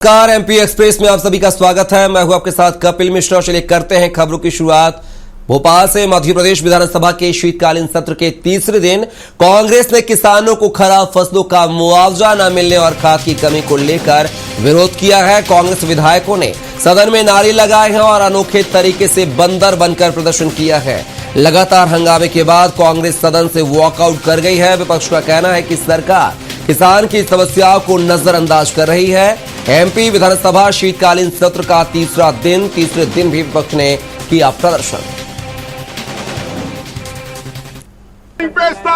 नमस्कार, MP express में आप सभी का स्वागत है। मैं हूं आपके साथ कपिल मिश्रा। चलिए करते हैं खबरों की शुरुआत भोपाल से। मध्य प्रदेश विधानसभा के शीतकालीन सत्र के तीसरे दिन कांग्रेस ने किसानों को खराब फसलों का मुआवजा न मिलने और खाद की कमी को लेकर विरोध किया है। कांग्रेस विधायकों ने सदन में नारे लगाए हैं और अनोखे तरीके से बंदर बनकर प्रदर्शन किया है। लगातार हंगामे के बाद कांग्रेस सदन से वॉकआउट कर गई है। विपक्ष का कहना है कि सरकार किसान की समस्याओं को नजरअंदाज कर रही है। एमपी विधानसभा शीतकालीन सत्र का तीसरे दिन भी विपक्ष ने किया प्रदर्शन।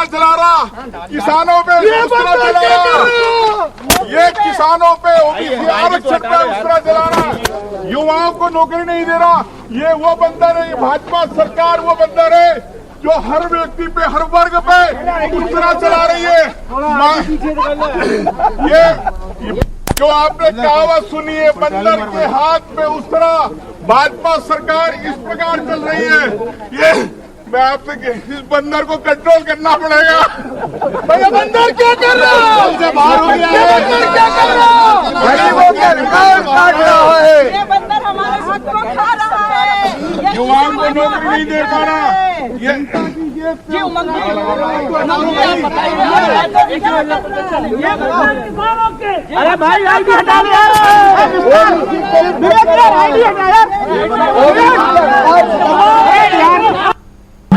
चला रहा किसानों पे उसरा चला रहा, ये किसानों पे ओबीसी आरक्षण पे उसरा चला रहा, युवाओं को नौकरी नहीं दे रहा। ये वो बंदर है, ये भाजपा सरकार वो बंदर है जो हर व्यक्ति पे, हर वर्ग पे उसरा चला रही है। ये जो आपने कहावत सुनी है, बंदर के हाथ में उसरा, भाजपा सरकार इस प्रकार चल रही है। ये मैं आपसे इस बंदर को कंट्रोल करना पड़ेगा। भैया बंदर क्या कर रहा है? बाहर हो गया है। बंदर क्या कर रहा है? गरीबों के रिकॉर्ड काट रहा है। ये बंदर हमारे हक को खा रहा है। युवाओं को नौकरी नहीं दे पा रहा। अरे भाई आईडी हटा ले यार।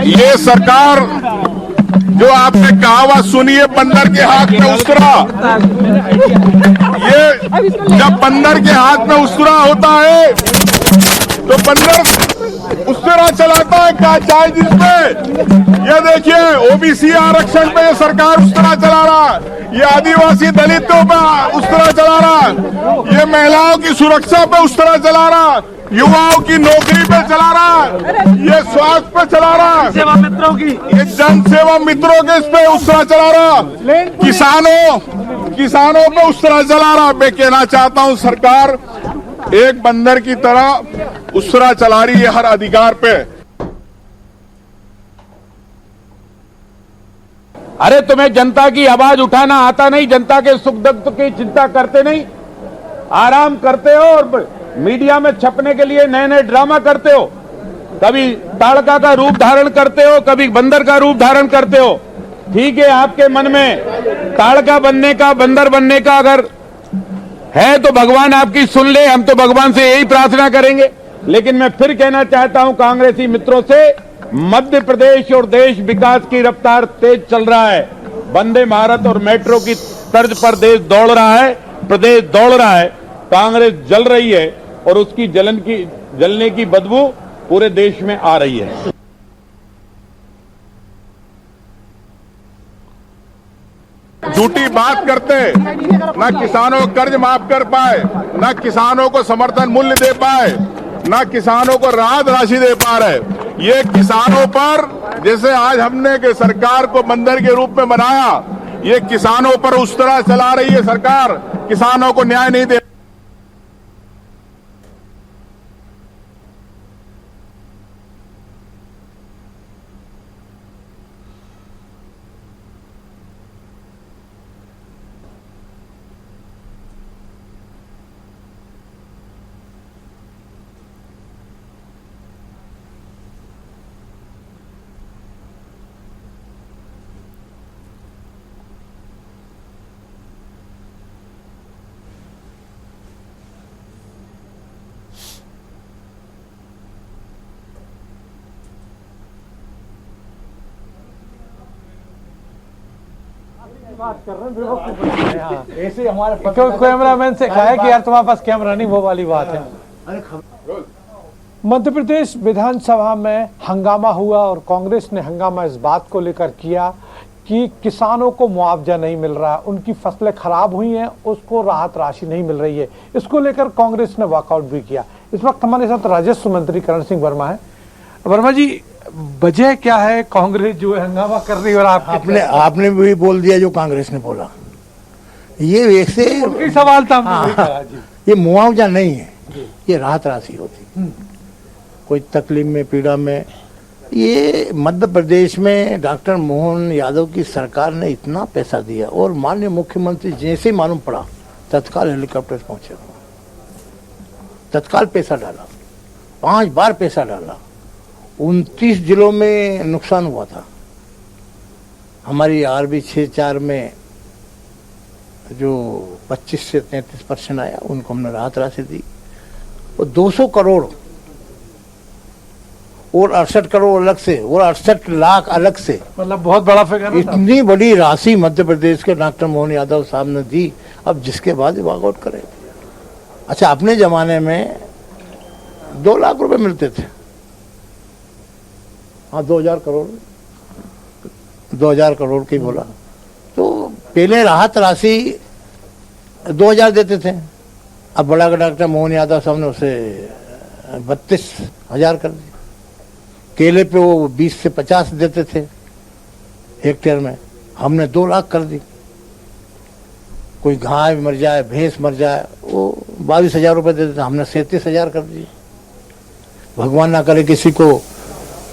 ये सरकार जो आपने कहावत सुनी है, बंदर के हाथ में उसरा, ये जब बंदर के हाथ में उसरा होता है तो बंदर उसरा चलाता है क्या चाहे जिसमें। ये देखिए ओबीसी आरक्षण पे ये सरकार उसरा चला रहा है, ये आदिवासी दलितों पे उसरा चला रहा है, ये महिलाओं की सुरक्षा पे उसरा चला रहा है, युवाओं की नौकरी पे चला रहा है, ये स्वास्थ्य पे चला रहा है, सेवा मित्रों की, ये जन सेवा मित्रों के इस पे उसरा चला रहा, किसानों पे उसरा चला रहा। मैं कहना चाहता हूं सरकार एक बंदर की तरह उसरा चला रही है हर अधिकार पे। अरे तुम्हें जनता की आवाज उठाना आता नहीं, जनता के सुख दुख की चिंता करते नहीं, आराम करते हो और मीडिया में छपने के लिए नए नए ड्रामा करते हो। कभी ताड़का का रूप धारण करते हो, कभी बंदर का रूप धारण करते हो। ठीक है, आपके मन में ताड़का बनने का, बंदर बनने का अगर है तो भगवान आपकी सुन ले, हम तो भगवान से यही प्रार्थना करेंगे। लेकिन मैं फिर कहना चाहता हूं कांग्रेसी मित्रों से, मध्य प्रदेश और देश विकास की रफ्तार तेज चल रहा है। वंदे भारत और मेट्रो की तर्ज पर देश दौड़ रहा है, प्रदेश दौड़ रहा है। कांग्रेस जल रही है और उसकी जलने की बदबू पूरे देश में आ रही है। झूठी बात करते, ना किसानों को कर्ज माफ कर पाए, ना किसानों को समर्थन मूल्य दे पाए, ना किसानों को राहत राशि दे पा रहे। ये किसानों पर, जैसे आज हमने के सरकार को बंदर के रूप में बनाया, ये किसानों पर उस तरह चला रही है सरकार, किसानों को न्याय नहीं दे। ऐसे हमारे कैमरामैन से कहा है कि यार तुम्हारे पास कैमरा नहीं, वो वाली बात है। मध्य प्रदेश विधानसभा में हंगामा हुआ और कांग्रेस ने हंगामा इस बात को लेकर किया कि किसानों को मुआवजा नहीं मिल रहा, उनकी फसलें खराब हुई हैं, उसको राहत राशि नहीं मिल रही है। इसको लेकर कांग्रेस ने वॉकआउट भी किया। इस वक्त हमारे साथ राजस्व मंत्री करण सिंह वर्मा है। वर्मा जी, वजह क्या है कांग्रेस जो है हंगामा कर रही है? और आपने भी बोल दिया जो कांग्रेस ने बोला। ये वैसे सवाल था। ये मुआवजा नहीं है, ये राहत राशि होती। कोई तकलीफ में, पीड़ा में, ये मध्य प्रदेश में डॉक्टर मोहन यादव की सरकार ने इतना पैसा दिया और माननीय मुख्यमंत्री जैसे मालूम पड़ा तत्काल हेलीकॉप्टर पहुंचे। तत्काल पैसा डाला, 5 बार पैसा डाला, 29 जिलों में नुकसान हुआ था। हमारी आरबी 6-4 में जो 25 से 33% आया, उनको हमने राहत राशि दी। और 200 करोड़ और 68 करोड़ अलग से और 68 लाख अलग से, मतलब बहुत बड़ा फिगर है। इतनी बड़ी राशि मध्य प्रदेश के डॉक्टर मोहन यादव साहब ने दी। अब जिसके बाद वॉकआउट करे। अच्छा, अपने जमाने में 2 लाख रुपए मिलते थे। हाँ, 2000 करोड़ की बोला तो पहले राहत राशि 2000 देते थे। अब बड़ा डॉक्टर मोहन यादव साहब ने उसे 32,000 कर दी। केले पे वो 20 से 50 देते थे हेक्टेयर में, हमने 2 लाख कर दी। कोई गाय मर जाए, भैंस मर जाए, वो 22,000 रुपये देते थे, हमने 37,000 कर दिए। भगवान ना करे किसी को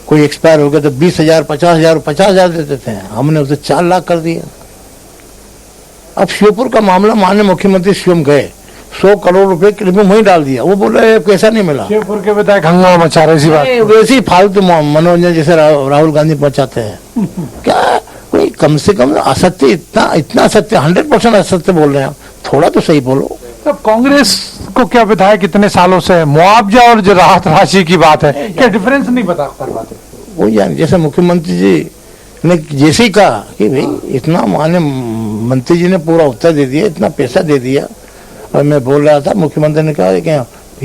कोई एक्सपायर हो गया तो 20,000, 50,000 देते थे, हमने उसे 4 लाख कर दिया। अब श्योपुर का मामला माननीय मुख्यमंत्री स्वयं गए, 100 करोड़ रुपए के लिए वहीं डाल दिया। वो बोले कैसा नहीं मिला। शिवपुर के विधायक हंगामा मचा रहे, इसी बात वैसे ही फालतू मनोरंजन जैसे राहुल गांधी पहुंचाते हैं। क्या कोई कम से कम असत्य, इतना सत्य, 100% असत्य बोल रहे हैं, थोड़ा तो सही बोलो। तब कांग्रेस को क्या विधायक इतने सालों से मुआवजा और जो राहत राशि की बात है, क्या डिफरेंस नहीं बता कर पाते? वो यानी जैसे मुख्यमंत्री जी ने जैसे ही कहा कि भाई इतना माने मंत्री जी ने पूरा उत्तर दे दिया, इतना पैसा दे दिया। और मैं बोल रहा था, मुख्यमंत्री ने कहा कि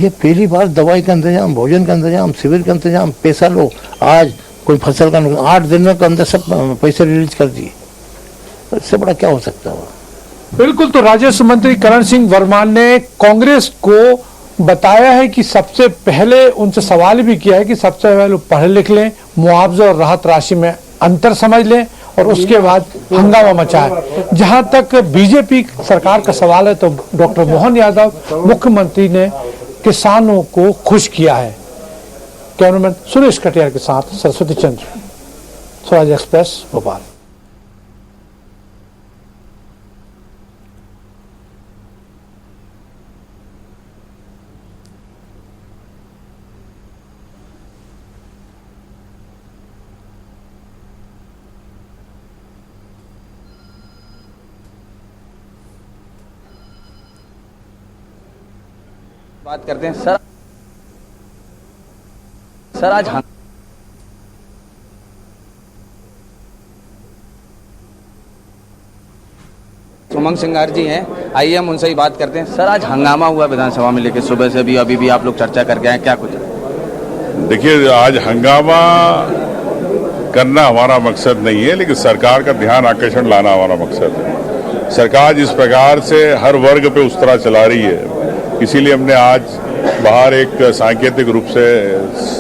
ये पहली बार दवाई का इंतजाम, भोजन का इंतजाम, शिविर का इंतजाम, पैसा लो। आज कोई फसल का 8 दिन के अंदर सब पैसे रिलीज कर दिए। इससे बड़ा क्या हो सकता है? बिल्कुल। तो राजस्व मंत्री करण सिंह वर्मा ने कांग्रेस को बताया है कि सबसे पहले उनसे सवाल भी किया है कि सबसे पहले पढ़ लिख लें, मुआवजा और राहत राशि में अंतर समझ लें और उसके बाद हंगामा मचाए। जहां तक बीजेपी सरकार का सवाल है तो डॉक्टर मोहन यादव मुख्यमंत्री ने किसानों को खुश किया है। कैमरामैन सुरेश कटियार के साथ सरस्वती चंद्र, स्वराज एक्सप्रेस, भोपाल। बात करते हैं सर आज उमंग सिंगार जी हैं, आइए हम उनसे ही बात करते हैं। सर, आज हंगामा हुआ विधानसभा में लेकर सुबह से भी, अभी भी आप लोग चर्चा करके आए, क्या कुछ? देखिए, आज हंगामा करना हमारा मकसद नहीं है, लेकिन सरकार का ध्यान आकर्षण लाना हमारा मकसद है। सरकार जिस प्रकार से हर वर्ग पे उस तरह चला रही है, इसीलिए हमने आज बाहर एक सांकेतिक रूप से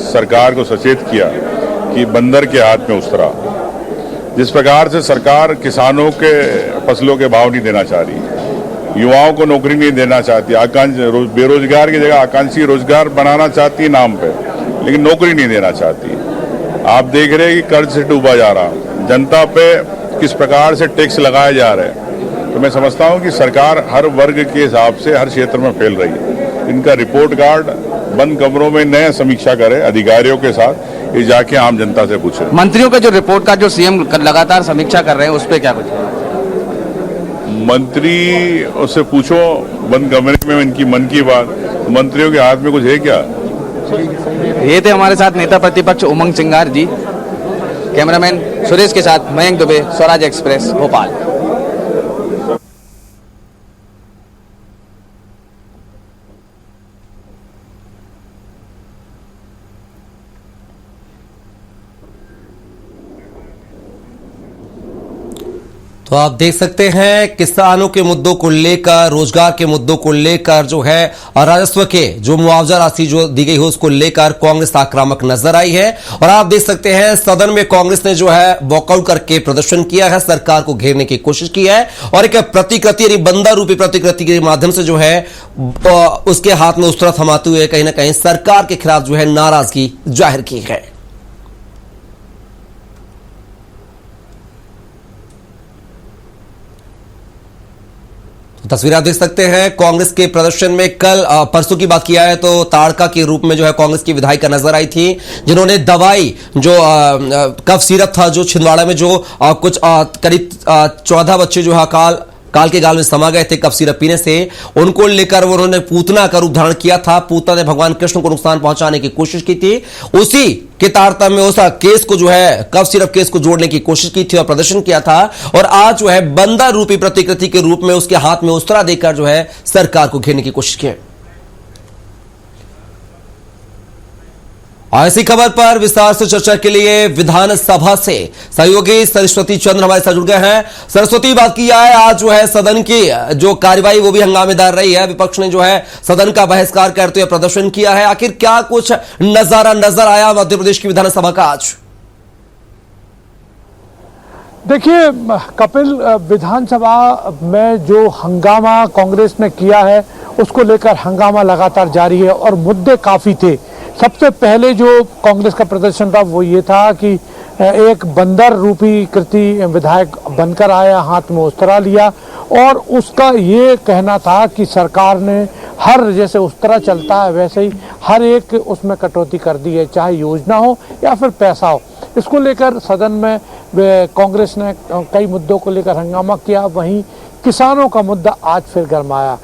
सरकार को सचेत किया कि बंदर के हाथ में उस तरह। जिस प्रकार से सरकार किसानों के फसलों के भाव नहीं देना चाह रही, युवाओं को नौकरी नहीं देना चाहती, बेरोजगार की जगह आकांक्षी रोजगार बनाना चाहती है नाम पे, लेकिन नौकरी नहीं देना चाहती। आप देख रहे हैं कि कर्ज से डूबा जा रहा, जनता पे किस प्रकार से टैक्स लगाए जा रहे हैं। तो मैं समझता हूं कि सरकार हर वर्ग के हिसाब से हर क्षेत्र में फैल रही है। इनका रिपोर्ट कार्ड बंद कमरों में नए समीक्षा करे अधिकारियों के साथ, ये जाके आम जनता से पूछे। मंत्रियों का जो रिपोर्ट कार्ड जो सीएम लगातार समीक्षा कर रहे हैं, उस पर क्या कुछ? मंत्री उससे पूछो बंद कमरे में इनकी मन की बात, मंत्रियों के हाथ में कुछ है क्या? ये थे हमारे साथ नेता प्रतिपक्ष उमंग सिंगार जी। कैमरामैन सुरेश के साथ मयंक दुबे, स्वराज एक्सप्रेस, भोपाल। तो आप देख सकते हैं किसानों के मुद्दों को लेकर, रोजगार के मुद्दों को लेकर जो है और राजस्व के जो मुआवजा राशि जो दी गई है उसको लेकर कांग्रेस आक्रामक नजर आई है। और आप देख सकते हैं सदन में कांग्रेस ने जो है वॉकआउट करके प्रदर्शन किया है, सरकार को घेरने की कोशिश की है और एक प्रतिकृति यानी बंदर रूपी प्रतिकृति के माध्यम से जो है उसके हाथ में उस तरह थमाते हुए कहीं ना कहीं सरकार के खिलाफ जो है नाराजगी जाहिर की है। तस्वीर आप देख सकते हैं कांग्रेस के प्रदर्शन में। कल परसों की बात किया है तो ताड़का के रूप में जो है कांग्रेस की विधायिका नजर आई थी, जिन्होंने दवाई जो कफ सिरप था, जो छिंदवाड़ा में जो कुछ करीब 14 बच्चे जो है काल के गाल में समा गए थे कफ सिरप पीने से, उनको लेकर उन्होंने पूतना का रूप धारण किया था। पूतना ने भगवान कृष्ण को नुकसान पहुंचाने की कोशिश की थी। उसी के तारतम्य में उस केस को जो है कफ सिरप केस को जोड़ने की कोशिश की थी और प्रदर्शन किया था। और आज जो है बंदर रूपी प्रतिकृति के रूप में उसके हाथ में उस्तरा देकर जो है सरकार को घेरने की कोशिश की। और इसी खबर पर विस्तार से चर्चा के लिए विधानसभा से सहयोगी सरस्वती चंद्र हमारे साथ जुड़ गए हैं। सरस्वती, बात की जाए आज जो है सदन की जो कार्यवाही वो भी हंगामेदार रही है। विपक्ष ने जो है सदन का बहिष्कार करते हुए प्रदर्शन किया है। आखिर क्या कुछ नजारा नजर आया मध्य प्रदेश की विधानसभा का आज? देखिए कपिल, विधानसभा में जो हंगामा कांग्रेस ने किया है उसको लेकर हंगामा लगातार जारी है और मुद्दे काफी थे। सबसे पहले जो कांग्रेस का प्रदर्शन था वो ये था कि एक बंदर रूपी कृति विधायक बनकर आया, हाथ में उस्तरा लिया और उसका ये कहना था कि सरकार ने हर जैसे उस्तरा चलता है वैसे ही हर एक उसमें कटौती कर दी है, चाहे योजना हो या फिर पैसा हो। इसको लेकर सदन में कांग्रेस ने कई मुद्दों को लेकर हंगामा किया। वहीं किसानों का मुद्दा आज फिर गरमाया।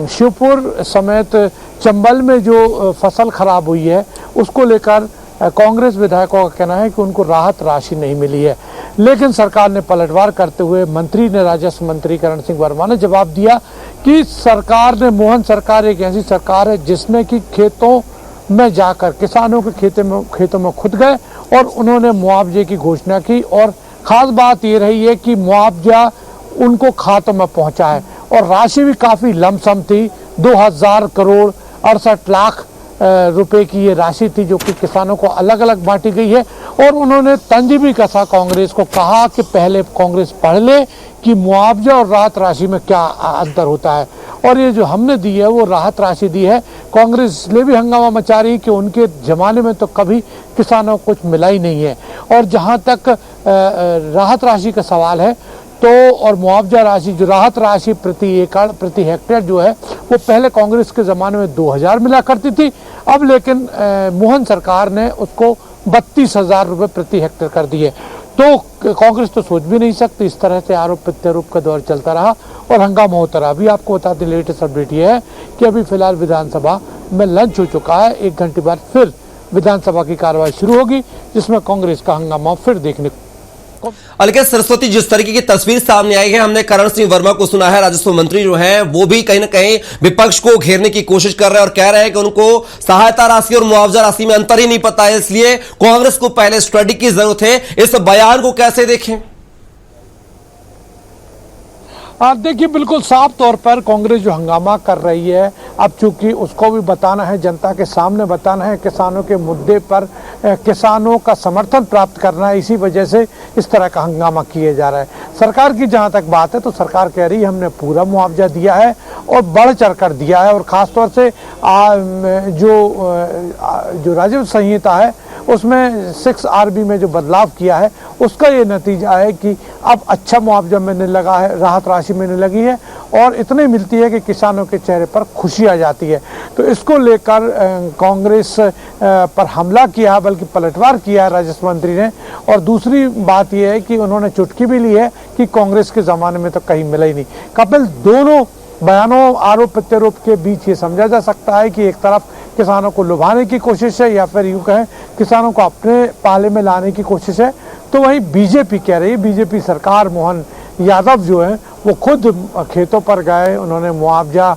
श्योपुर समेत चंबल में जो फसल खराब हुई है उसको लेकर कांग्रेस विधायकों का कहना है कि उनको राहत राशि नहीं मिली है, लेकिन सरकार ने पलटवार करते हुए मंत्री ने, राजस्व मंत्री करण सिंह वर्मा ने जवाब दिया कि सरकार ने, मोहन सरकार एक ऐसी सरकार है जिसने कि खेतों में जाकर किसानों के खेतों में खुद गए और उन्होंने मुआवजे की घोषणा की। और खास बात ये रही है कि मुआवजा उनको खातों में पहुंचा है और राशि भी काफी लमसम थी। 2000 करोड़ 68 लाख रुपए की ये राशि थी जो कि किसानों को अलग अलग बांटी गई है। और उन्होंने तंज भी कसा कांग्रेस को, कहा कि पहले कांग्रेस पढ़ ले कि मुआवजा और राहत राशि में क्या अंतर होता है। और ये जो हमने दी है वो राहत राशि दी है। कांग्रेस इसलिए भी हंगामा मचा रही कि उनके जमाने में तो कभी किसानों को कुछ मिला ही नहीं है। और जहां तक राहत राशि का सवाल है तो, और मुआवजा राशि, जो राहत राशि प्रति एकड़ प्रति हेक्टेयर जो है वो पहले कांग्रेस के ज़माने में 2000 मिला करती थी, अब लेकिन मोहन सरकार ने उसको 32,000 रुपये प्रति हेक्टेयर कर दिए। तो कांग्रेस तो सोच भी नहीं सकती। इस तरह से आरोप प्रत्यारोप का दौर चलता रहा और हंगामा होता रहा। अभी आपको बता दें लेटेस्ट अपडेट ये है कि अभी फिलहाल विधानसभा में लंच हो चुका है। 1 घंटे बाद फिर विधानसभा की कार्रवाई शुरू होगी जिसमें कांग्रेस का हंगामा फिर देखने को। लेकिन सरस्वती, जिस तरीके की तस्वीर सामने आई है, हमने करण सिंह वर्मा को सुना है, राजस्व मंत्री जो हैं वो भी कहीं ना कहीं विपक्ष को घेरने की कोशिश कर रहे हैं और कह रहे हैं कि उनको सहायता राशि और मुआवजा राशि में अंतर ही नहीं पता है, इसलिए कांग्रेस को पहले स्टडी की जरूरत है। इस बयान को कैसे देखें? आप देखिए बिल्कुल साफ तौर पर कांग्रेस जो हंगामा कर रही है, अब चूंकि उसको भी बताना है, जनता के सामने बताना है, किसानों के मुद्दे पर किसानों का समर्थन प्राप्त करना है, इसी वजह से इस तरह का हंगामा किए जा रहा है। सरकार की जहां तक बात है तो सरकार कह रही है हमने पूरा मुआवजा दिया है और बढ़ चढ़ कर दिया है। और खासतौर से जो राजस्व संहिता है उसमें 6RB में जो बदलाव किया है उसका ये नतीजा है कि अब अच्छा मुआवजा मिलने लगा है, राहत राशि मिलने लगी है और इतनी मिलती है कि किसानों के चेहरे पर खुशी आ जाती है। तो इसको लेकर कांग्रेस पर हमला किया, बल्कि पलटवार किया है राजस्व मंत्री ने। और दूसरी बात यह है कि उन्होंने चुटकी भी ली है कि कांग्रेस के ज़माने में तो कहीं मिला ही नहीं। कपिल, दोनों बयानों, आरोप प्रत्यारोप के बीच ये समझा जा सकता है कि एक तरफ किसानों को लुभाने की कोशिश है या फिर यूँ कहें किसानों को अपने पाले में लाने की कोशिश है। तो वहीं बीजेपी कह रही है, बीजेपी सरकार, मोहन यादव जो है वो खुद खेतों पर गए, उन्होंने मुआवजा,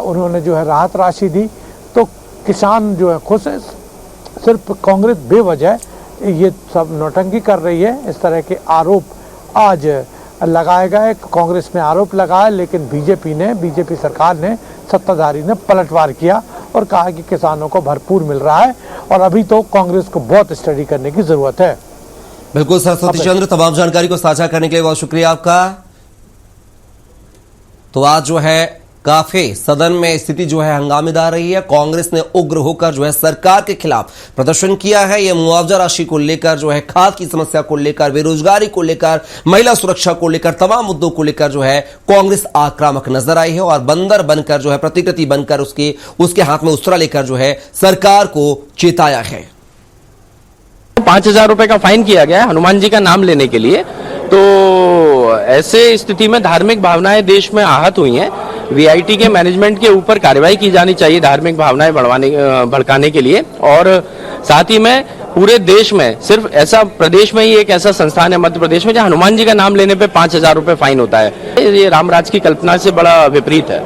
उन्होंने जो है राहत राशि दी, तो किसान जो है खुश है। सिर्फ कांग्रेस बेवजह ये सब नौटंकी कर रही है। इस तरह के आरोप आज लगाए गए, कांग्रेस ने आरोप लगाया, लेकिन बीजेपी सरकार ने, सत्ताधारी ने पलटवार किया और कहा कि किसानों को भरपूर मिल रहा है और अभी तो कांग्रेस को बहुत स्टडी करने की जरूरत है। बिल्कुल सरस्वती चंद्र, तमाम जानकारी को साझा करने के लिए बहुत शुक्रिया आपका। तो आज जो है काफी सदन में स्थिति जो है हंगामेदार रही है। कांग्रेस ने उग्र होकर जो है सरकार के खिलाफ प्रदर्शन किया है। यह मुआवजा राशि को लेकर जो है, खाद की समस्या को लेकर, बेरोजगारी को लेकर, महिला सुरक्षा को लेकर, तमाम मुद्दों को लेकर जो है कांग्रेस आक्रामक नजर आई है और बंदर बनकर जो है, प्रतिकृति बनकर उसके हाथ में उस्तरा लेकर जो है सरकार को चेताया है। 5,000 रुपए का फाइन किया गया है हनुमान जी का नाम लेने के लिए। तो ऐसे स्थिति में धार्मिक भावनाएं देश में आहत हुई हैं। वीआईटी के मैनेजमेंट के ऊपर कार्रवाई की जानी चाहिए धार्मिक भावनाएं भड़काने के लिए। और साथ ही में पूरे देश में, सिर्फ ऐसा प्रदेश में ही एक ऐसा संस्थान है मध्य प्रदेश में जहां हनुमान जी का नाम लेने पे 5,000 रुपए फाइन होता है। ये रामराज की कल्पना से बड़ा विपरीत है।